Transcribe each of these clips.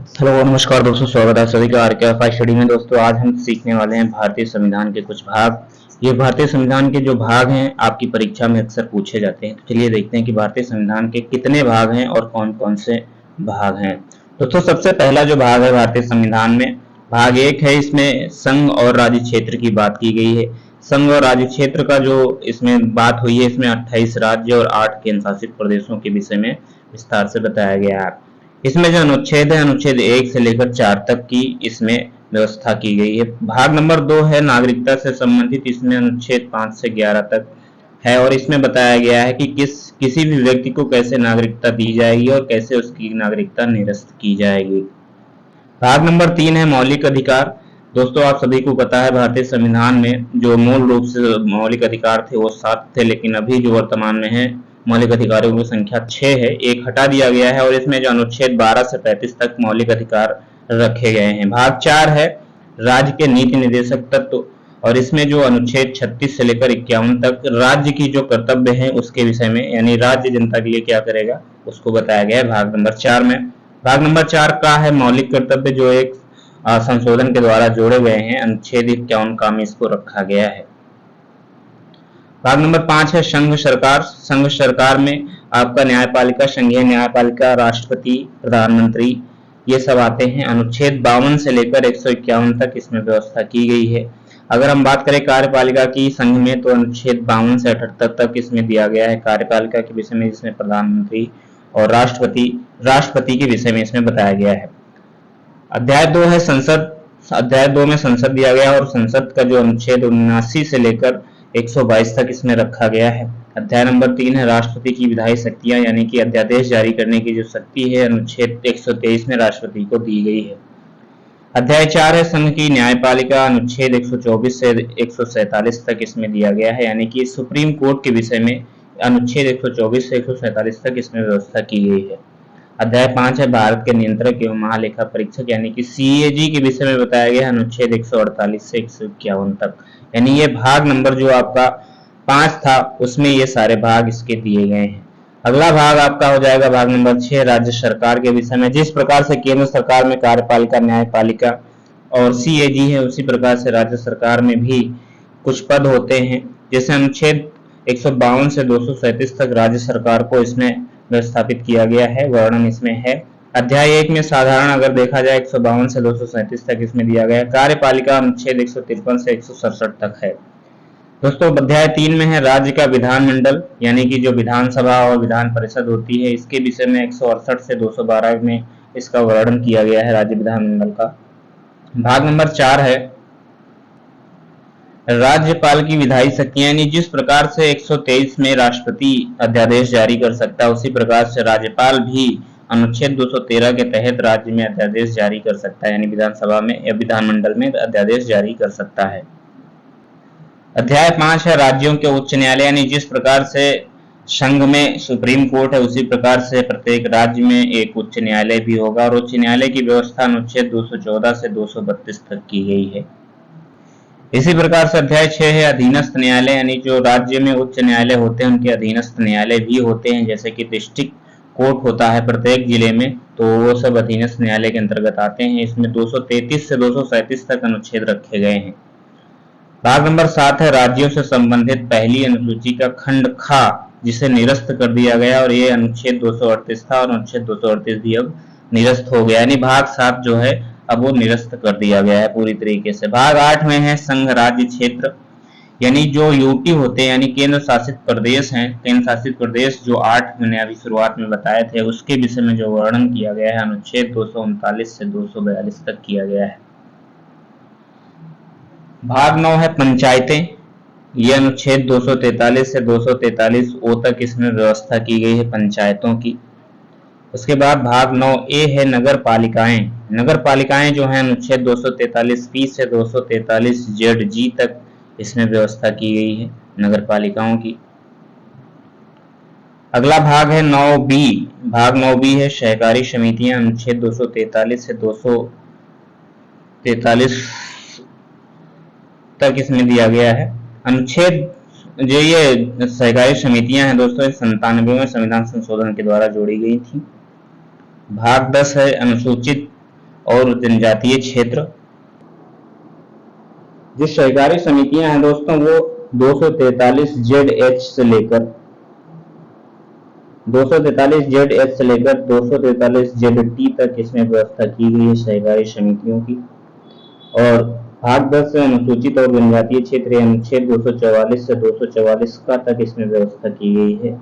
Hello नमस्कार दोस्तों, स्वागत है सभी का आर के स्टडी में। दोस्तों आज हम सीखने वाले हैं भारतीय संविधान के कुछ भाग। ये भारतीय संविधान के जो भाग हैं आपकी परीक्षा में अक्सर पूछे जाते हैं। तो चलिए देखते हैं कि भारतीय संविधान के कितने भाग हैं और कौन कौन से भाग हैं। दोस्तों सबसे पहला जो भाग है भारतीय संविधान में, भाग 1 है। इसमें संघ और राज्य क्षेत्र की बात की गई है। संघ और राज्य क्षेत्र का जो इसमें बात हुई है, इसमें 28 राज्य और 8 केंद्र शासित प्रदेशों के विषय में विस्तार से बताया गया है। इसमें जो अनुच्छेद है, अनुच्छेद 1 से लेकर 4 तक की इसमें व्यवस्था की गई है। भाग नंबर 2 है नागरिकता से संबंधित। इसमें अनुच्छेद 5 से 11 तक है और इसमें बताया गया है कि किसी भी व्यक्ति को कैसे नागरिकता दी जाएगी और कैसे उसकी नागरिकता निरस्त की जाएगी। भाग नंबर 3 है मौलिक अधिकार। दोस्तों आप सभी को पता है भारतीय संविधान में जो मूल रूप से मौलिक अधिकार थे वो 7 थे, लेकिन अभी जो वर्तमान में है मौलिक अधिकारों की संख्या 6 है, एक हटा दिया गया है और इसमें जो अनुच्छेद 12 से 35 तक मौलिक अधिकार रखे गए हैं। भाग 4 है राज्य के नीति निर्देशक तत्व और इसमें जो अनुच्छेद 36 से लेकर 51 तक राज्य की जो कर्तव्य है उसके विषय में, यानी राज्य जनता के लिए क्या करेगा उसको बताया गया है भाग नंबर 4 में। भाग नंबर 4 का है मौलिक कर्तव्य, जो एक संशोधन के द्वारा जोड़े गए हैं। अनुच्छेद 51 का में इसको रखा गया है। भाग नंबर 5 है संघ सरकार। संघ सरकार में आपका न्यायपालिका, संघीय न्यायपालिका, राष्ट्रपति, प्रधानमंत्री ये सब आते हैं। अनुच्छेद 52 से लेकर 151 तक इसमें व्यवस्था की गई है। अगर हम बात करें कार्यपालिका की संघ में, तो अनुच्छेद 52 से 78 तक इसमें दिया गया है कार्यपालिका के विषय में, जिसमें प्रधानमंत्री और राष्ट्रपति के विषय में इसमें बताया गया है। अध्याय 2 है संसद। अध्याय 2 में संसद दिया गया और संसद का जो अनुच्छेद 79 से लेकर 122 तक इसमें रखा गया है। अध्याय नंबर 3 है राष्ट्रपति की विधायी शक्तियां, यानी कि अध्यादेश जारी करने की जो शक्ति है अनुच्छेद 123 में राष्ट्रपति को दी गई है। अध्याय 4 है संघ की न्यायपालिका। अनुच्छेद 124 से 147 तक इसमें दिया गया है, यानी कि सुप्रीम कोर्ट के विषय में अनुच्छेद 124 से 147 तक इसमें व्यवस्था की गई है। अध्याय 5 है भारत के नियंत्रक एवं महालेखा परीक्षक, यानी कि सीएजी के विषय में बताया गया है अनुच्छेद 148 से 151 तक। यानी ये भाग नंबर जो आपका 5 था उसमें ये सारे भाग इसके दिए गए हैं। अगला भाग आपका हो जाएगा भाग नंबर 6 राज्य सरकार के विषय में। जिस प्रकार से केंद्र सरकार में कार्यपालिका, न्यायपालिका और सीएजी है, उसी प्रकार से राज्य सरकार में भी कुछ पद होते हैं। जैसे अनुच्छेद 152 से 237 तक राज्य सरकार को इसमें व्यवस्थापित किया गया है, वर्णन इसमें है। अध्याय 1 में साधारण अगर देखा जाए 152 से 237 तक इसमें दिया गया है। कार्यपालिका अनुच्छेद 153 से 167 तक है। दोस्तों अध्याय 3 में है राज्य का विधानमंडल, यानी कि जो विधानसभा और विधान परिषद होती है, इसके विषय में 168 से 212 में इसका वर्णन किया गया है राज्य विधानमंडल का। भाग नंबर 4 है राज्यपाल की विधायी शक्तियां, यानी जिस प्रकार से 123 में राष्ट्रपति अध्यादेश जारी कर सकता है, उसी प्रकार से राज्यपाल भी अनुच्छेद 213 के तहत राज्य में अध्यादेश जारी कर सकता है, यानी विधानसभा में या विधानमंडल में अध्यादेश जारी कर सकता है। अध्याय 5 है राज्यों के उच्च न्यायालय, यानी जिस प्रकार से संघ में सुप्रीम कोर्ट है, उसी प्रकार से प्रत्येक राज्य में एक उच्च न्यायालय भी होगा और उच्च न्यायालय की व्यवस्था अनुच्छेद 214 से 232 तक की गई है। इसी प्रकार से अध्याय 6 है अधीनस्थ न्यायालय, यानी जो राज्य में उच्च न्यायालय होते हैं उनके अधीनस्थ न्यायालय भी होते हैं, जैसे कि डिस्ट्रिक्ट कोर्ट होता है प्रत्येक जिले में, तो वो सब अधीनस्थ न्यायालय के अंतर्गत आते हैं। इसमें 233 से 237 तक अनुच्छेद रखे गए हैं। भाग नंबर 7 है राज्यों से संबंधित पहली अनुसूची का खंड खा, जिसे निरस्त कर दिया गया और ये अनुच्छेद 238 था और अनुच्छेद 238 भी अब निरस्त हो गया, यानी भाग 7 जो है अब वो निरस्त कर दिया गया है पूरी तरीके से। भाग 8 में है संघ राज्य क्षेत्र, यानी जो यूटी होते हैं, यानी केंद्र शासित प्रदेश हैं, केंद्र शासित प्रदेश जो 8 मैंने अभी शुरुआत में बताए थे, उसके विषय में जो वर्णन किया गया है अनुच्छेद 239 से 242 तक किया गया है। भाग 9 है पंचायतें, ये अनुच्छेद 243 से 243 ओ तक इसमें व्यवस्था की गई है पंचायतों की। उसके बाद भाग 9 ए है नगर पालिकाएं। नगर पालिकाएं जो है अनुच्छेद 243 पी से 243 जेड जी तक इसमें व्यवस्था की गई है नगर पालिकाओं की। अगला भाग है 9 बी। भाग 9 बी है सहकारी समितियां, अनुच्छेद 243 से 243 तक इसमें दिया गया है। अनुच्छेद जो ये सहकारी समितियां हैं दोस्तों 97वें संविधान संशोधन के द्वारा जोड़ी गई थी। भाग 10 है अनुसूचित और जनजातीय क्षेत्र। जो सहकारी समितियां हैं दोस्तों वो 243 ZH से लेकर 243 ZT तक इसमें व्यवस्था की गई है सहकारी समितियों की। और भाग 10 से अनुसूचित और जनजातीय क्षेत्र अनुच्छेद 244 से 244 का तक इसमें व्यवस्था की गई है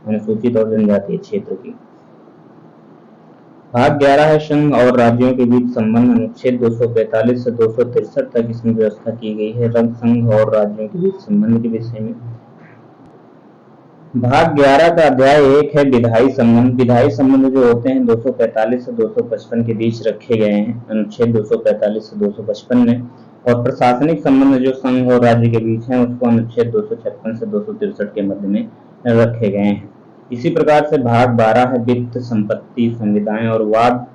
अनुसूचित और जनजातीय क्षेत्र की। भाग 11 है संघ और राज्यों के बीच संबंध, अनुच्छेद 245 से 263 तक इसमें व्यवस्था की गई है संघ और राज्यों के बीच संबंध के विषय में। भाग 11 का अध्याय 1 है विधायी संबंध। विधायी संबंध जो होते हैं 245 से 255 के बीच रखे गए हैं अनुच्छेद 245 से 255 में। और प्रशासनिक संबंध जो संघ और राज्य के बीच हैं उसको अनुच्छेद 256 से 263 के मध्य में रखे गए हैं। इसी प्रकार से भाग 12 है वित्त, संपत्ति, संविदाएं और वाद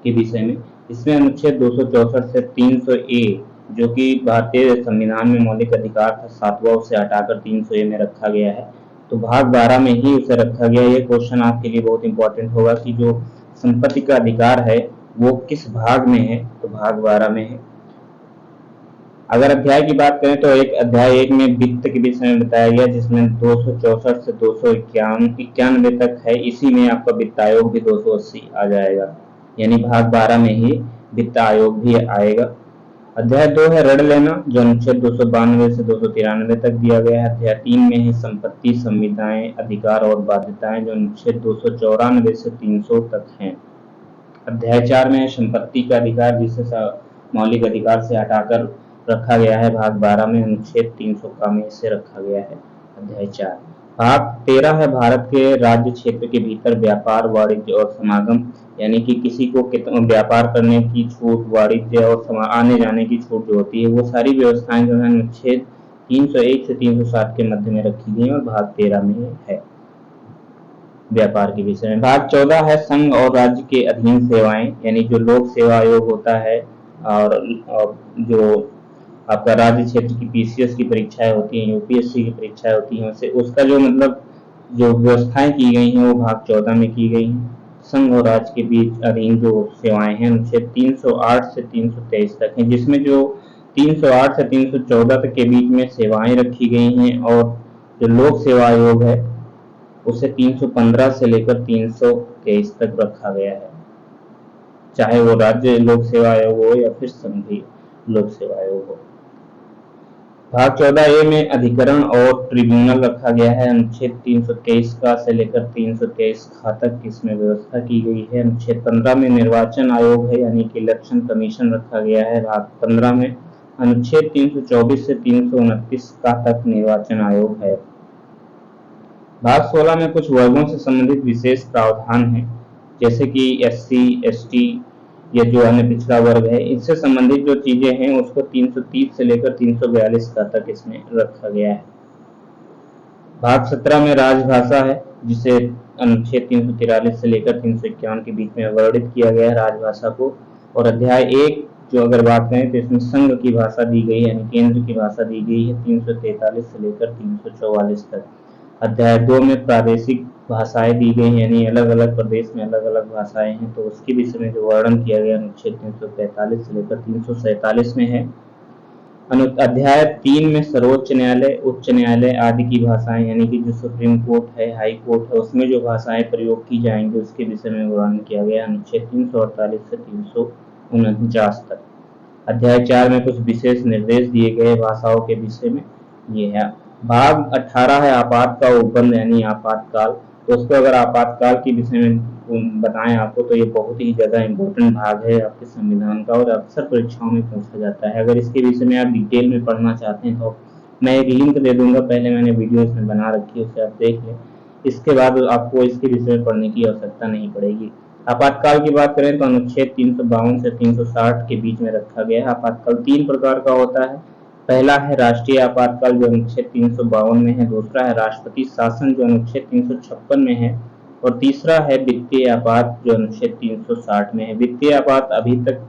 के विषय में। इसमें अनुच्छेद 264 से 300A जो कि भारतीय संविधान में मौलिक अधिकार था 7वां उसे हटाकर 300A में रखा गया है, तो भाग 12 में ही उसे रखा गया। ये क्वेश्चन आपके लिए बहुत इंपॉर्टेंट होगा कि जो संपत्ति का अधिकार है वो किस भाग में है, तो भाग 12 में है। अगर अध्याय की बात करें तो अध्याय 1 में वित्त के विषय में बताया गया जिसमें 264 से 291 तक है। इसी में आपका वित्त आयोग भी 280 आ जाएगा, यानी भाग 12 में ही वित्त आयोग भी आएगा। अध्याय 2 है ऋण लेना जो अनुच्छेद 292 से 293 तक दिया गया है। अध्याय 3 में है संपत्ति, संविदाएं, अधिकार और बाध्यताएं जो अनुच्छेद 294 से 300 तक हैं। अध्याय 4 में है संपत्ति का अधिकार जिसे मौलिक अधिकार से हटाकर रखा गया है भाग 12 में अनुच्छेद 300 का में से रखा गया है अध्याय 4। भाग 13 है भारत के राज्य क्षेत्र के भीतर व्यापार, वाणिज्य और समागम, यानी कि किसी को व्यापार करने की छूट, वाणिज्य और आने जाने की छूट जो होती है वो सारी व्यवस्थाएं जो है अनुच्छेद 301 से 307 के मध्य में रखी गई और भाग 13 में है व्यापार के विषय में। भाग 14 है संघ और राज्य के अधीन सेवाएं, यानी जो लोक सेवा आयोग होता है और जो आपका राज्य क्षेत्र की PCS की परीक्षाएं होती हैं, UPSC की परीक्षाएं होती हैं, उसका जो मतलब जो व्यवस्थाएं की गई हैं वो भाग 14 में की गई हैं। संघ और राज्य के बीच अधीन जो सेवाएं हैं अनुच्छेद 308 से 323 तक हैं, जिसमें जो 308 से 314 तक के बीच में सेवाएं रखी गई हैं और जो लोक सेवा आयोग है उसे 315 से लेकर 323 तक रखा गया है, चाहे वो राज्य लोक सेवा आयोग हो या फिर संघीय लोक सेवा आयोग हो। भाग 14A में अधिकरण और ट्रिब्यूनल रखा गया है अनुच्छेद 323 का से लेकर 323 का तक इसमें व्यवस्था की गई है। अनुच्छेद 15 में निर्वाचन आयोग है यानी कि इलेक्शन कमीशन रखा गया है भाग 15 में। अनुच्छेद 324 से 329 का तक निर्वाचन आयोग है। भाग 16 में कुछ वर्गों से संबंधित विशेष प्रावधान है जैसे कि SC, ST या जो अन्य पिछड़ा वर्ग है, इनसे संबंधित जो चीजें हैं उसको 330 से लेकर 342 का तक इसमें रखा गया है। भाग 17 में राजभाषा है जिसे अनुच्छेद 343 से लेकर 351 के बीच में वर्णित किया गया है राजभाषा को। और अध्याय 1 जो अगर बात करें तो इसमें संघ की भाषा दी गई है यानी केंद्र की भाषा दी गई है 343 से लेकर 344 तक। अध्याय 2 में प्रादेशिक भाषाएं दी गई यानी अलग अलग प्रदेश में अलग अलग भाषाएं हैं, तो उसके विषय में जो वर्णन किया गया अनुच्छेद 345 से लेकर 347 में है। अध्याय 3 में सर्वोच्च न्यायालय, उच्च न्यायालय आदि की भाषाएं यानी कि जो सुप्रीम कोर्ट है, हाई कोर्ट है, उसमें जो भाषाएं प्रयोग की जाएंगी उसके विषय में वर्णन किया गया अनुच्छेद 348 से 349 तक। अध्याय 4 में कुछ विशेष निर्देश दिए गए भाषाओं के विषय में, ये है। भाग 18 है आपात का उपबंध यानी आपातकाल। दोस्तों अगर आपातकाल के विषय में बताएं आपको तो ये बहुत ही ज्यादा इम्पोर्टेंट भाग है आपके संविधान का और अक्सर परीक्षाओं में पूछा जाता है। अगर इसके विषय में आप डिटेल में पढ़ना चाहते हैं तो मैं एक लिंक दे दूंगा, पहले मैंने वीडियो इसमें बना रखी है, उसे आप देख लें। इसके बाद आपको इसके विषय में पढ़ने की आवश्यकता नहीं पड़ेगी। आपातकाल की बात करें तो अनुच्छेद 352 से 360 के बीच में रखा गया है। आपातकाल 3 प्रकार का होता है। पहला है राष्ट्रीय आपातकाल जो अनुच्छेद 352 में है, दूसरा है राष्ट्रपति शासन जो अनुच्छेद 356 में है और तीसरा है वित्तीय आपात जो अनुच्छेद 360 में है। वित्तीय आपात अभी तक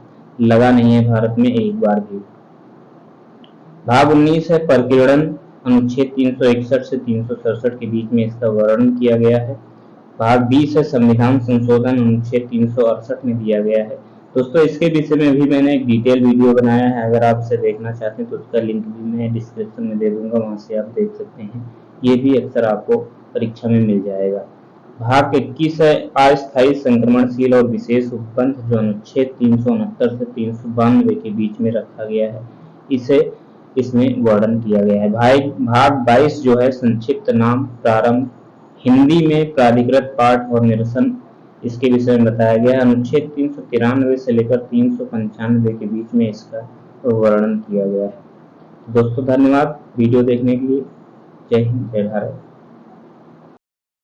लगा नहीं है भारत में एक बार भी। भाग 19 है प्रकीर्णन, अनुच्छेद 361 से 367 के बीच में इसका वर्णन किया गया है। भाग 20 है संविधान संशोधन, अनुच्छेद 368 में दिया गया है। दोस्तों इसके विषय में भी मैंने एक डिटेल वीडियो बनाया है, अगर आप इसे देखना चाहते हैं तो उसका लिंक भी मैं डिस्क्रिप्शन में दे दूंगा, वहां से आप देख सकते हैं। ये भी अक्सर आपको परीक्षा में मिल जाएगा। भाग 21 है अस्थायी संक्रमणशील और विशेष उपबंध, जो अनुच्छेद 369 से 392 के बीच में रखा गया है, इसे इसमें वर्णन किया गया है। भाग 22 जो है संक्षिप्त नाम प्रारंभ, हिंदी में प्राधिकृत पाठ और निरसन, इसके विषय में बताया गया है। अनुच्छेद 393 से लेकर 395 के बीच में इसका वर्णन किया गया है। दोस्तों धन्यवाद वीडियो देखने के लिए। जय हिंद, जय भारत।